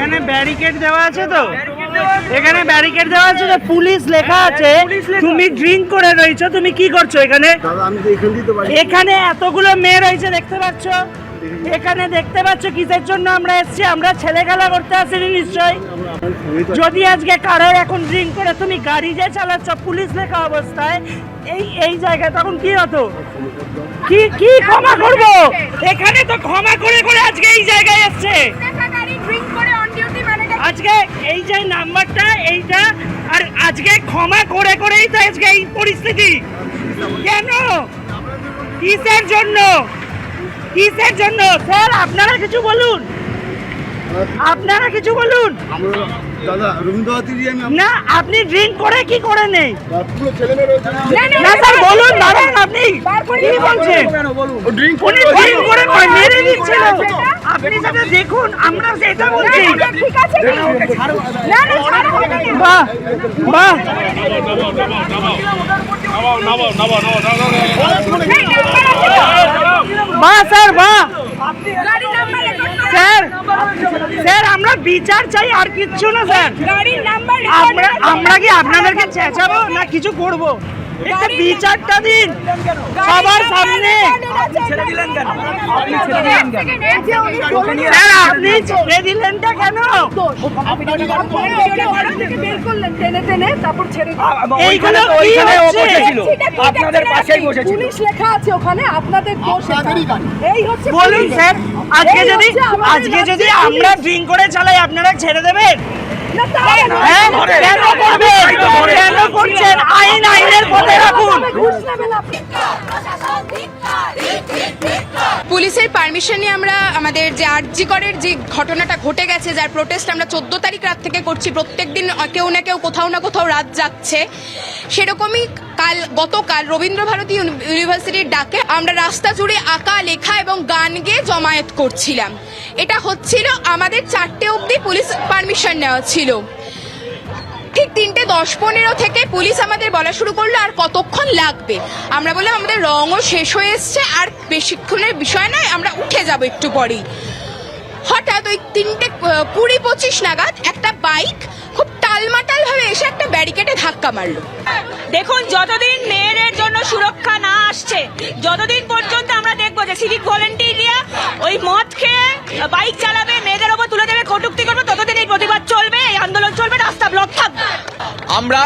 এখানে ব্যারিকেড দেওয়া আছে তো, এখানে ব্যারিকেড দেওয়া আছে তো, পুলিশ লেখা আছে। তুমি ড্রিঙ্ক করে রয়েছো, তুমি কি করছো এখানে? এখানে এতগুলো মেয়ে রয়েছে দেখতে পাচ্ছ, এখানে দেখতে পাচ্ছ কিসের জন্য আমরা এসেছি? আমরা ছেলে খেলা করতে আসিনি নিশ্চয়। যদি আজকে কারোর এখন ড্রিঙ্ক করে তুমি গাড়ি যে চালাচ্ছ পুলিশ লেখা অবস্থায় এই জায়গায়, তখন কি হতো? কি ক্ষমা করব? এখানে তো ক্ষমা করে করে আজকে এই জায়গায় এসছে। আজকে এই যে নাম্বারটা এইটা, আর আজকে ক্ষমা করে করেই তো আজকে এই পরিস্থিতি। কেন? কিসের জন্য? কিসের জন্য? স্যার আপনারা কিছু বলুন, আপনারা কিছু বলুন। না আপনি ড্রিঙ্ক করে কি করে নেই? না স্যার বলুন, দাঁড়ান আপনি কি বলছেন? উনি ড্রিঙ্ক করে মেরে দিচ্ছিল। আপনি সেটা দেখুন, আমরা সেটা বলছি। বাহ বাহ, বাহ স্যার, বাহ স্যার। স্যার আমরা বিচার চাই, আর কিচ্ছু না স্যার। আমরা কি আপনাদেরকে চেঁচাবো না কিছু করবো? একটা বিচারটা দিন সবার সামনে। স্যার আপনি ছেড়ে দিলেনটা কেন? এইগুলো আপনাদের পাশেই বসেছিল, পুলিশ লেখা আছে ওখানে, আপনাদের দোষ। এই হচ্ছে বলুন স্যার, আজকে যদি আমরা ড্রিঙ্ক করে চালাই আপনারা ছেড়ে দেবেন? কেন করছেন? আইনের পথে রাখুন। পুলিশের পারমিশন নিয়ে আমরা আমাদের যে আরজি করের যে ঘটনাটা ঘটে গেছে, যার প্রোটেস্ট আমরা 14 তারিখ রাত থেকে করছি, প্রত্যেকদিন কেউ না কেউ কোথাও না কোথাও রাত যাচ্ছে, সেরকমই গতকাল রবীন্দ্রভারতী ইউনিভার্সিটির ডাকে আমরা রাস্তা জুড়ে আঁকা লেখা এবং গান গেয়ে জমায়েত করছিলাম। এটা হচ্ছিল আমাদের 4টে অবধি পুলিশ পারমিশন নেওয়া ছিল। ঠিক 3:10-15 থেকে পুলিশ আমাদের বলা শুরু করলো আর কতক্ষণ লাগবে। আমরা বললাম আমাদের রঙও শেষ হয়ে এসছে, আর বেশিক্ষণের বিষয় নয়, আমরা উঠে যাব একটু পরেই। হঠাৎ ওই 3:20-25 নাগাদ একটা বাইক খুব টালমাটাল ভাবে এসে একটা ব্যারিকেডে ধাক্কা মারলো। দেখুন, যতদিন মেয়েদের জন্য সুরক্ষা না আসছে, যতদিন পর্যন্ত আমরা দেখবো যে সিভিক ভলেন্টিয়াররা ওই মদ খেয়ে বাইক চালাবে, মেয়েদের ওপর তুলে দেবে, কটূক্তি করবে, ততদিন এই প্রতিবাদ চলবে, এই আন্দোলন চলবে, রাস্তা ব্লক থাকবে। আমরা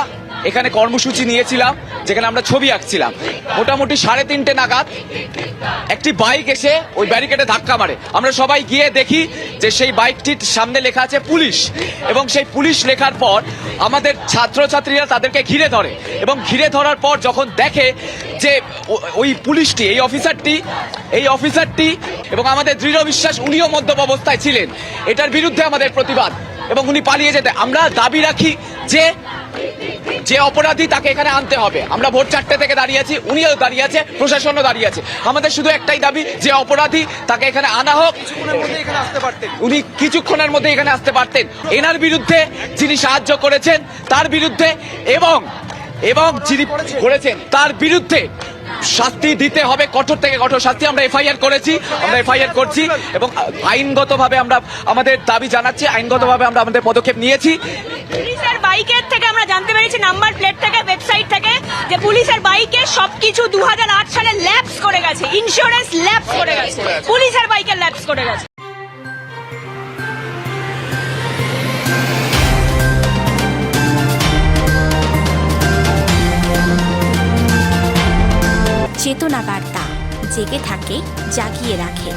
এখানে কর্মসূচি নিয়েছিলাম, যেখানে আমরা ছবি আঁকছিলাম। মোটামুটি 3:30 নাগাদ একটি বাইক এসে ওই ব্যারিকেডে ধাক্কা মারে। আমরা সবাই গিয়ে দেখি যে সেই বাইকটির সামনে লেখা আছে পুলিশ, এবং সেই পুলিশ লেখার পর আমাদের ছাত্রছাত্রীরা তাদেরকে ঘিরে ধরে, এবং ঘিরে ধরার পর যখন দেখে যে ওই পুলিশটি, এই অফিসারটি এবং আমাদের দৃঢ় বিশ্বাস উনিও মদ্যপ অবস্থায় ছিলেন, এটার বিরুদ্ধে আমাদের প্রতিবাদ, এবং উনি পালিয়ে যেতে। আমরা দাবি রাখি যে অপরাধী তাকে এখানে আনতে হবে। আমরা ভোর 4টে থেকে দাঁড়িয়ে আছি, উনিও দাঁড়িয়ে আছে, প্রশাসনও দাঁড়িয়ে আছে। আমাদের শুধু একটাই দাবি, যে অপরাধী তাকে এখানে আনা হোক। উনি কিছুক্ষণের মধ্যে এখানে আসতে পারতেন। এনার বিরুদ্ধে যিনি সাহায্য করেছেন তার বিরুদ্ধে, এবং যিনি করেছেন তার বিরুদ্ধে শাস্তি দিতে হবে, কঠোর থেকে কঠোর শাস্তি। আমরা এফআইআর করছি, এবং আইনগতভাবে আমরা আমাদের দাবি জানাচ্ছি, আইনগতভাবে আমরা আমাদের পদক্ষেপ নিয়েছি। পুলিশের বাইকের থেকে আমরা জানতে পেরেছি, নাম্বার প্লেট থেকে, ওয়েবসাইট থেকে, যে পুলিশের বাইকের সবকিছু 2008 সালে ল্যাপস করে গেছে, ইন্স্যুরেন্স ল্যাপস করে গেছে, পুলিশের বাইকের ল্যাপস করে গেছে। চেতনা বার্তা জেগে থাকে, জাগিয়ে রাখে।